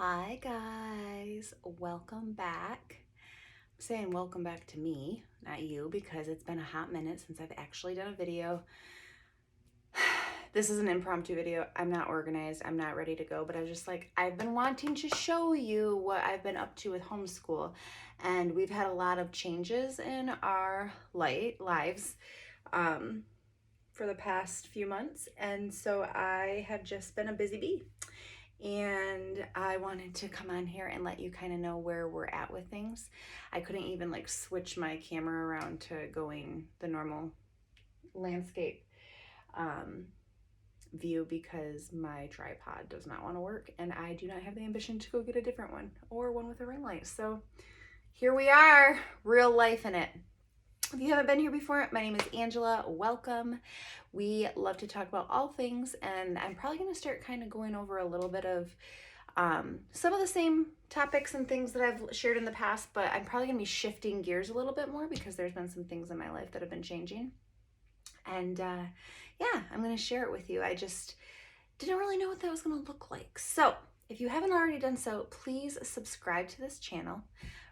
Hi guys, welcome back. I'm saying welcome back to me, not you, because it's been a hot minute since I've actually done a video. This is an impromptu video. I'm not organized. I'm not ready to go, but I was just like, I've been wanting to show you what I've been up to with homeschool. And we've had a lot of changes in our lives for the past few months. And so I have just been a busy bee. And I wanted to come on here and let you kind of know where we're at with things. I couldn't even like switch my camera around to going the normal landscape view because my tripod does not want to work and I do not have the ambition to go get a different one or one with a ring light. So here we are, real life in it. If you haven't been here before, my name is Angela. Welcome. We love to talk about all things, and I'm probably going to start kind of going over a little bit of some of the same topics and things that I've shared in the past, but I'm probably going to be shifting gears a little bit more because there's been some things in my life that have been changing. And yeah, I'm going to share it with you. I just didn't really know what that was going to look like. So if you haven't already done so, please subscribe to this channel,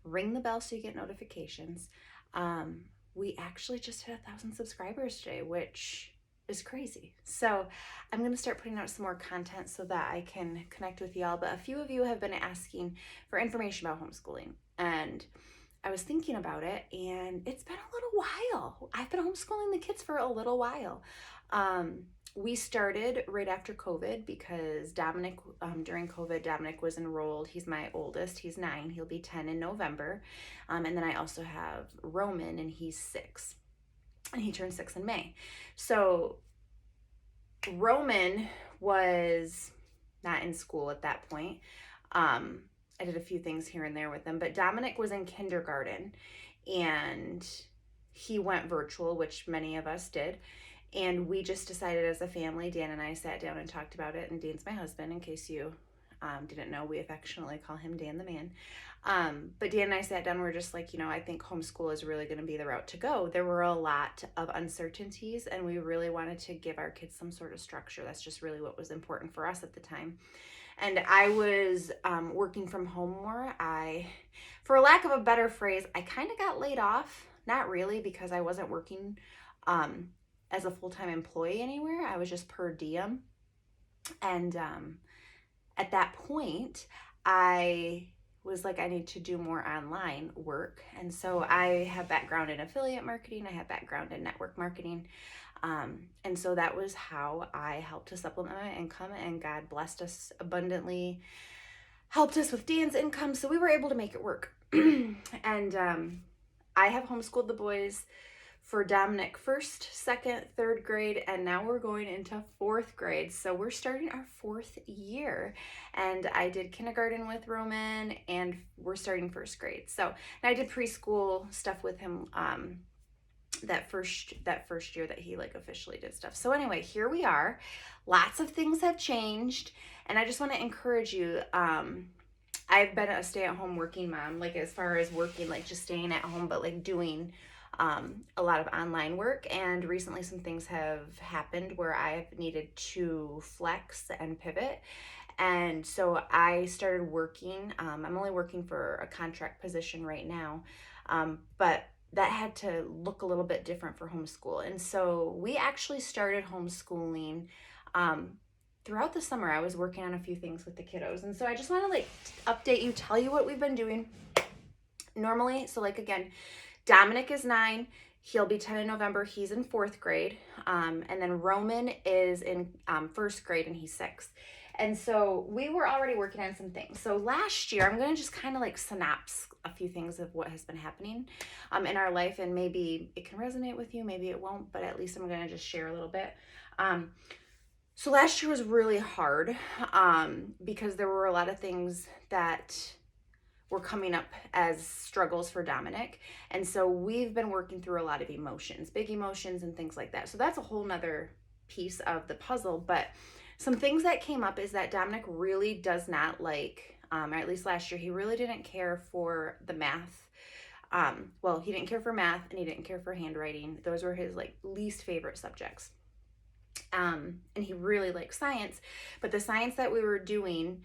ring the bell so you get notifications. We actually just hit 1,000 subscribers today, which is crazy. So I'm going to start putting out some more content so that I can connect with y'all. But a few of you have been asking for information about homeschooling, and I was thinking about it, and it's been a little while. I've been homeschooling the kids for a little while. We started right after COVID because Dominic, during COVID, Dominic was enrolled. He's my oldest. He's 9. He'll be 10 in November. And then I also have Roman, and he's 6. And he turned 6 in May. So Roman was not in school at that point. I did a few things here and there with him, but Dominic was in kindergarten and he went virtual, which many of us did. And we just decided as a family, Dan and I sat down and talked about it. And Dan's my husband, in case you didn't know, we affectionately call him Dan the man. But Dan and I sat down and we were just like, I think homeschool is really going to be the route to go. There were a lot of uncertainties and we really wanted to give our kids some sort of structure. That's just really what was important for us at the time. And I was working from home more. For lack of a better phrase, I kind of got laid off. Not really, because I wasn't working as a full-time employee anywhere. I was just per diem. And at that point, I was like, I need to do more online work. And so I have background in affiliate marketing. I have background in network marketing. And so that was how I helped to supplement my income, and God blessed us abundantly, helped us with Dan's income. So we were able to make it work. And I have homeschooled the boys for Dominic 1st, 2nd, 3rd grade, and now we're going into 4th grade. So we're starting our 4th year. And I did kindergarten with Roman, and we're starting 1st grade. So, and I did preschool stuff with him that first year that he like officially did stuff. So anyway, here we are. Lots of things have changed, and I just want to encourage you. I've been a stay-at-home working mom, like as far as working, like just staying at home, but like doing a lot of online work. And recently some things have happened where I've needed to flex and pivot. And so I started working. I'm only working for a contract position right now, but that had to look a little bit different for homeschool. And so we actually started homeschooling throughout the summer. I was working on a few things with the kiddos. And so I just want to like update you, tell you what we've been doing normally. So like, again, Dominic is 9. He'll be 10 in November. He's in 4th grade. And then Roman is in 1st grade, and he's 6. And so we were already working on some things. So last year, I'm going to just kind of like synopsis a few things of what has been happening in our life. And maybe it can resonate with you, maybe it won't, but at least I'm going to just share a little bit. So last year was really hard because there were a lot of things that were coming up as struggles for Dominic. And so we've been working through a lot of emotions, big emotions and things like that. So that's a whole nother piece of the puzzle. But some things that came up is that Dominic really does not like, or at least last year, he really didn't care for the math. Well, he didn't care for math and he didn't care for handwriting. Those were his like least favorite subjects. And he really liked science, but the science that we were doing,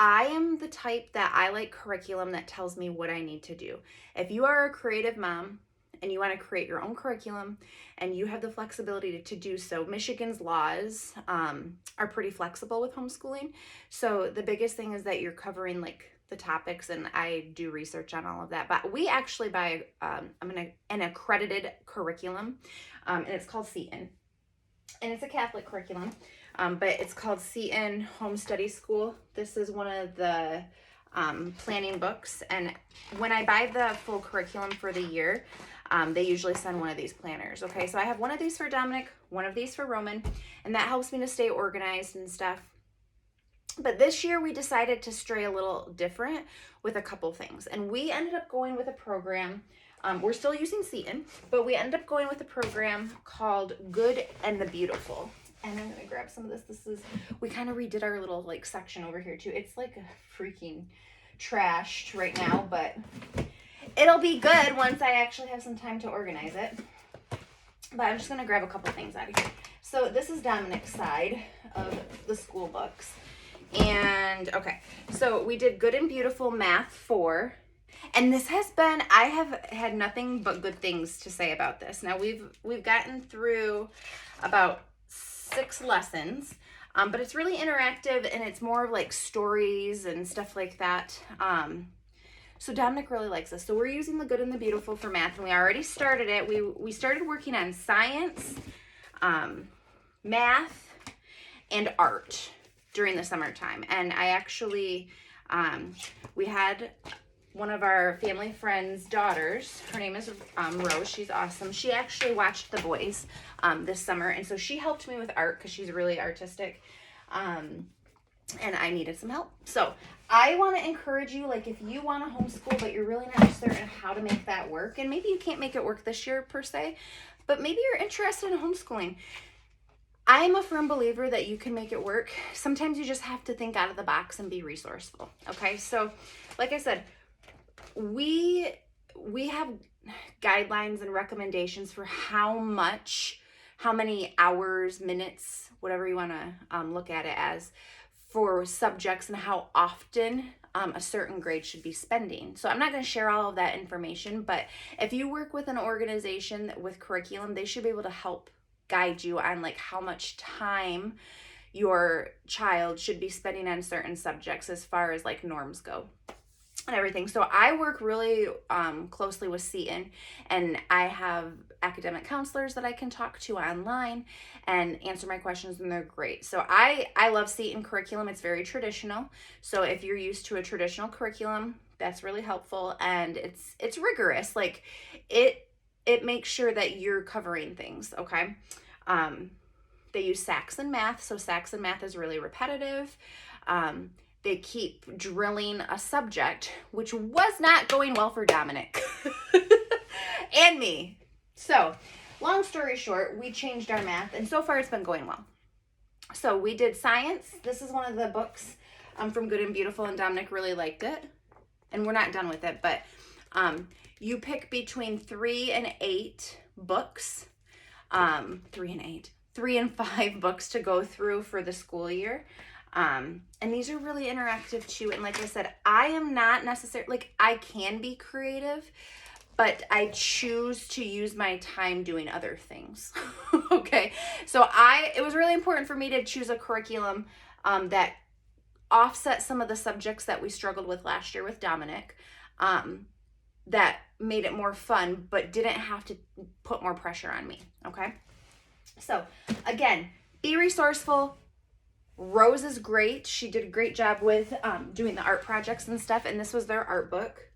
I am the type that I like curriculum that tells me what I need to do. If you are a creative mom and you want to create your own curriculum and you have the flexibility to do so, Michigan's laws are pretty flexible with homeschooling. So the biggest thing is that you're covering like the topics, and I do research on all of that. But we actually buy an accredited curriculum, and it's called Seton. And it's a Catholic curriculum, but it's called Seton Home Study School. This is one of the planning books, and when I buy the full curriculum for the year, they usually send one of these planners. Okay, so I have one of these for Dominic, one of these for Roman, and that helps me to stay organized and stuff. But this year we decided to stray a little different with a couple things, and we ended up going with a program. We're still using Seton, but we ended up going with a program called Good and the Beautiful. And I'm gonna grab some of this. We kind of redid our little like section over here too. It's like a freaking trashed right now, but it'll be good once I actually have some time to organize it. But I'm just gonna grab a couple things out of here. So this is Dominic's side of the school books. And okay, so we did Good and Beautiful Math 4. And this has been, I have had nothing but good things to say about this. Now we've gotten through about 6 lessons, but it's really interactive and it's more of like stories and stuff like that. So Dominic really likes this. So we're using the Good and the Beautiful for math, and we already started it. We started working on science, math, and art during the summertime. And I actually, we had one of our family friends' daughters, her name is Rose, she's awesome. She actually watched The Boys this summer, and so she helped me with art because she's really artistic, and I needed some help. So I want to encourage you, like if you want to homeschool but you're really not certain how to make that work, and maybe you can't make it work this year per se, but maybe you're interested in homeschooling. I am a firm believer that you can make it work. Sometimes you just have to think out of the box and be resourceful. Okay, so like I said, we have guidelines and recommendations for how many hours, minutes, whatever you want to look at it as, for subjects and how often a certain grade should be spending. So I'm not going to share all of that information, but if you work with an organization with curriculum, they should be able to help guide you on like how much time your child should be spending on certain subjects as far as like norms go and everything. So I work really closely with Seton, and I have academic counselors that I can talk to online and answer my questions, and they're great. So I love Seton curriculum. It's very traditional. So if you're used to a traditional curriculum, that's really helpful, and it's rigorous. Like it makes sure that you're covering things, okay? They use Saxon math, so Saxon math is really repetitive. They keep drilling a subject, which was not going well for Dominic and me. So, long story short, we changed our math, and so far it's been going well. So we did science. This is one of the books from Good and Beautiful, and Dominic really liked it. And we're not done with it, but you pick between 3 and 8 books, 3 and 5 books to go through for the school year. And these are really interactive too. And like I said, I am not necessarily, like I can be creative, but I choose to use my time doing other things. Okay. So it was really important for me to choose a curriculum, that offset some of the subjects that we struggled with last year with Dominic, that made it more fun, but didn't have to put more pressure on me. Okay. So again, be resourceful. Rose is great. She did a great job with doing the art projects and stuff, and this was their art book.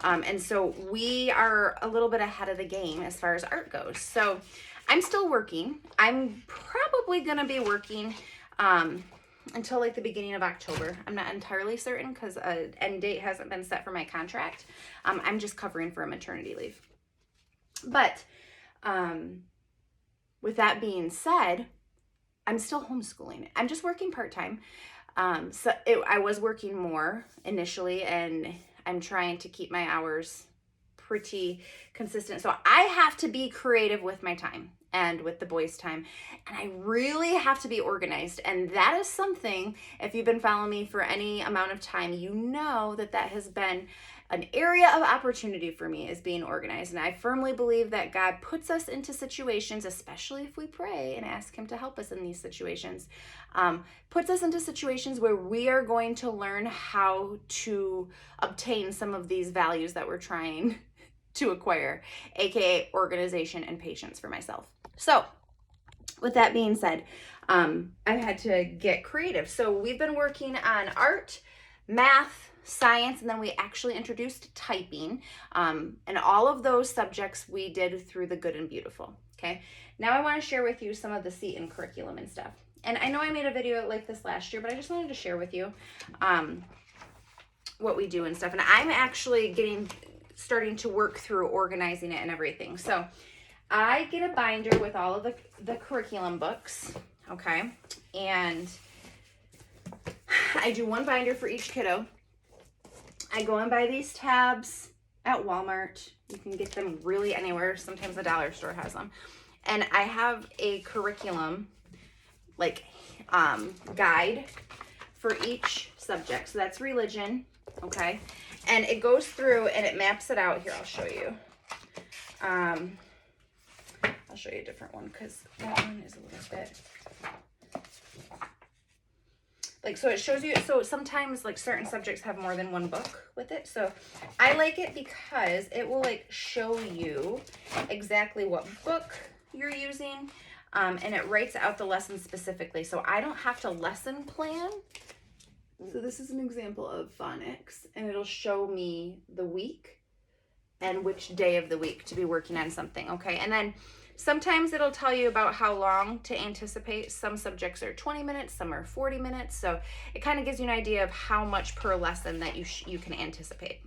And so we are a little bit ahead of the game as far as art goes. So I'm still working. I'm probably going to be working until like the beginning of October. I'm not entirely certain because an end date hasn't been set for my contract. I'm just covering for a maternity leave. But with that being said, I'm still homeschooling. I'm just working part-time. I was working more initially, and I'm trying to keep my hours pretty consistent. So I have to be creative with my time. and with the boys' time. And I really have to be organized. And that is something, if you've been following me for any amount of time, you know that that has been an area of opportunity for me, is being organized. And I firmly believe that God puts us into situations, especially if we pray and ask him to help us in these situations, puts us into situations where we are going to learn how to obtain some of these values that we're trying to acquire, aka organization and patience for myself. So with that being said, I've had to get creative. So we've been working on art, math, science, and then we actually introduced typing. And all of those subjects we did through the Good and Beautiful. Okay. Now I want to share with you some of the seat and curriculum and stuff. And I know I made a video like this last year, but I just wanted to share with you what we do and stuff. And I'm actually starting to work through organizing it and everything. So I get a binder with all of the curriculum books, okay? And I do one binder for each kiddo. I go and buy these tabs at Walmart. You can get them really anywhere. Sometimes the dollar store has them. And I have a curriculum, like, guide for each subject. So that's religion, okay? And it goes through and it maps it out. Here, I'll show you. I'll show you a different one because that one is a little bit like, so it shows you, so sometimes like certain subjects have more than one book with it. So I like it because it will like show you exactly what book you're using, and it writes out the lesson specifically. So I don't have to lesson plan. So this is an example of phonics, and it'll show me the week and which day of the week to be working on something, okay? And then sometimes it'll tell you about how long to anticipate. Some subjects are 20 minutes, some are 40 minutes. So it kind of gives you an idea of how much per lesson that you can anticipate.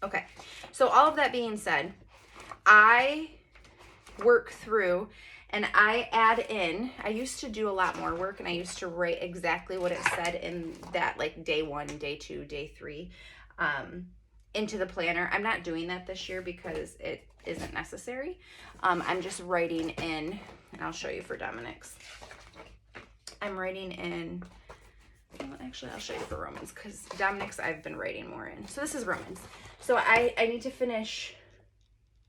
Okay, so all of that being said, I work through and I add in, I used to do a lot more work and I used to write exactly what it said in that like day 1, day 2, day 3 into the planner. I'm not doing that this year because it isn't necessary. I'm just writing in, and I'll show you for Dominic's. I'm writing in, well, actually I'll show you for Romans because Dominic's I've been writing more in. So this is Romans. So I need to finish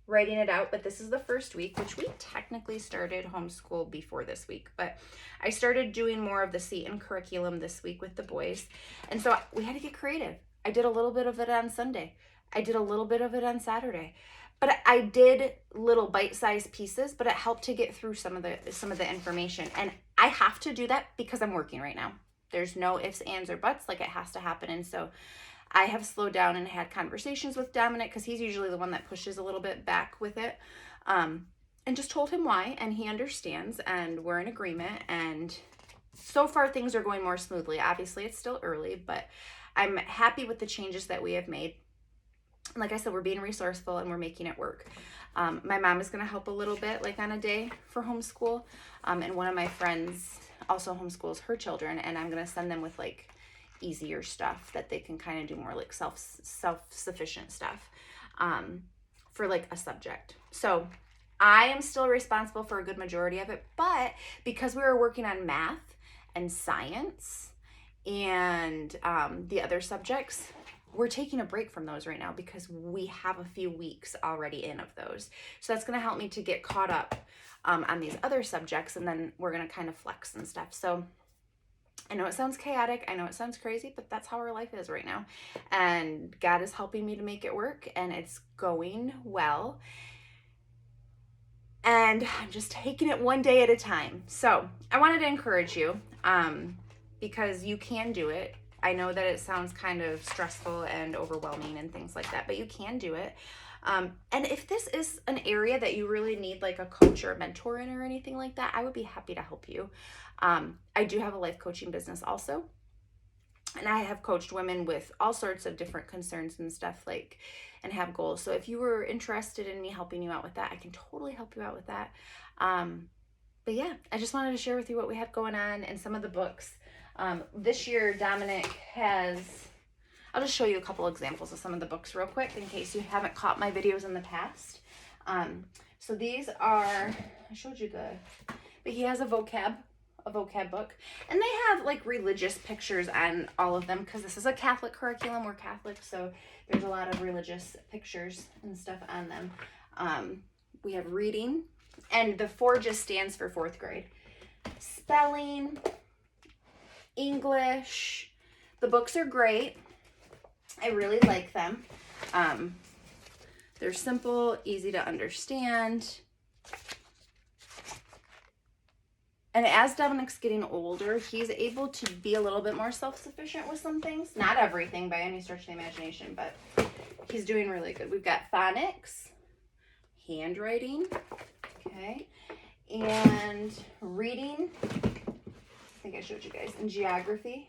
writing it out, but this is the first week, which we technically started homeschool before this week, but I started doing more of the seat and curriculum this week with the boys. And so we had to get creative. I did a little bit of it on Sunday. I did a little bit of it on Saturday, but I did little bite-sized pieces, but it helped to get through some of the information. And I have to do that because I'm working right now. There's no ifs, ands, or buts, like it has to happen. And so I have slowed down and had conversations with Dominic because he's usually the one that pushes a little bit back with it, and just told him why, and he understands, and we're in agreement. And so far things are going more smoothly. Obviously it's still early, but I'm happy with the changes that we have made. Like I said, we're being resourceful and we're making it work. My mom is going to help a little bit, like on a day for homeschool. And one of my friends also homeschools her children, and I'm going to send them with like easier stuff that they can kind of do more like self-sufficient stuff for like a subject. So I am still responsible for a good majority of it, but because we were working on math and science and the other subjects, we're taking a break from those right now because we have a few weeks already in of those. So that's going to help me to get caught up on these other subjects, and then we're going to kind of flex and stuff. So I know it sounds chaotic. I know it sounds crazy, but that's how our life is right now. And God is helping me to make it work, and it's going well. And I'm just taking it one day at a time. So I wanted to encourage you because you can do it. I know that it sounds kind of stressful and overwhelming and things like that, but you can do it. And if this is an area that you really need like a coach or a mentor in or anything like that, I would be happy to help you. I do have a life coaching business also, and I have coached women with all sorts of different concerns and stuff, like, and have goals. So if you were interested in me helping you out with that, I can totally help you out with that. But yeah, I just wanted to share with you what we have going on and some of the books. This year, Dominic has, I'll just show you a couple examples of some of the books real quick in case you haven't caught my videos in the past. So these are, I showed you but he has a vocab book. And they have like religious pictures on all of them because this is a Catholic curriculum. We're Catholic, so there's a lot of religious pictures and stuff on them. We have reading, and the 4 just stands for 4th grade. Spelling, English. The books are great. I really like them. They're simple, easy to understand. And as Dominic's getting older, he's able to be a little bit more self-sufficient with some things. Not everything by any stretch of the imagination, but he's doing really good. We've got phonics, handwriting, okay, and reading. I think I showed you guys, and geography.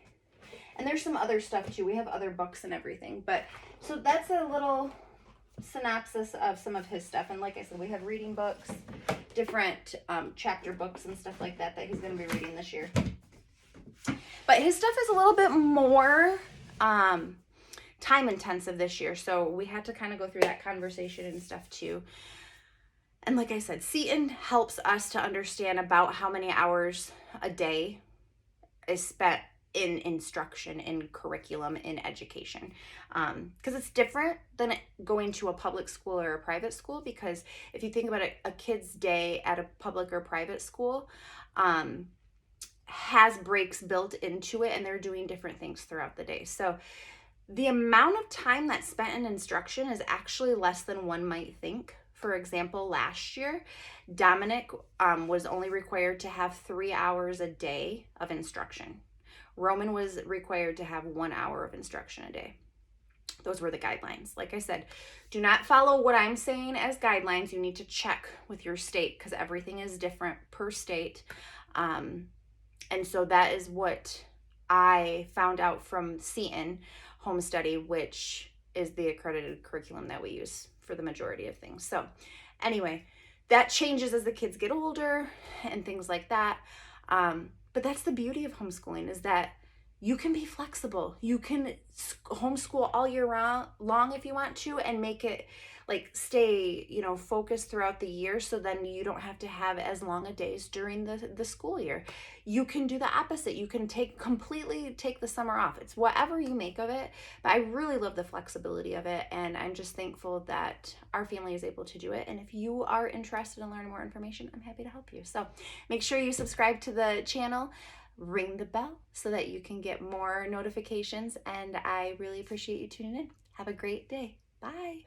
And there's some other stuff too. We have other books and everything. But so that's a little synopsis of some of his stuff. And like I said, we have reading books, different chapter books and stuff like that he's going to be reading this year. But his stuff is a little bit more time intensive this year. So we had to kind of go through that conversation and stuff too. And like I said, Seton helps us to understand about how many hours a day is spent in instruction, in curriculum, in education. Because it's different than going to a public school or a private school. Because if you think about it, a kid's day at a public or private school has breaks built into it, and they're doing different things throughout the day. So the amount of time that's spent in instruction is actually less than one might think. For example, last year, Dominic was only required to have 3 hours a day of instruction. Roman was required to have 1 hour of instruction a day. Those were the guidelines. Like I said, do not follow what I'm saying as guidelines. You need to check with your state because everything is different per state. And so that is what I found out from Seton Home Study, which is the accredited curriculum that we use for the majority of things. So anyway, that changes as the kids get older and things like that. But that's the beauty of homeschooling, is that you can be flexible. You can homeschool all year long if you want to, and make it like stay, focused throughout the year. So then you don't have to have as long a days during the school year. You can do the opposite. You can completely take the summer off. It's whatever you make of it. But I really love the flexibility of it. And I'm just thankful that our family is able to do it. And if you are interested in learning more information, I'm happy to help you. So make sure you subscribe to the channel. Ring the bell so that you can get more notifications, and I really appreciate you tuning in. Have a great day. Bye.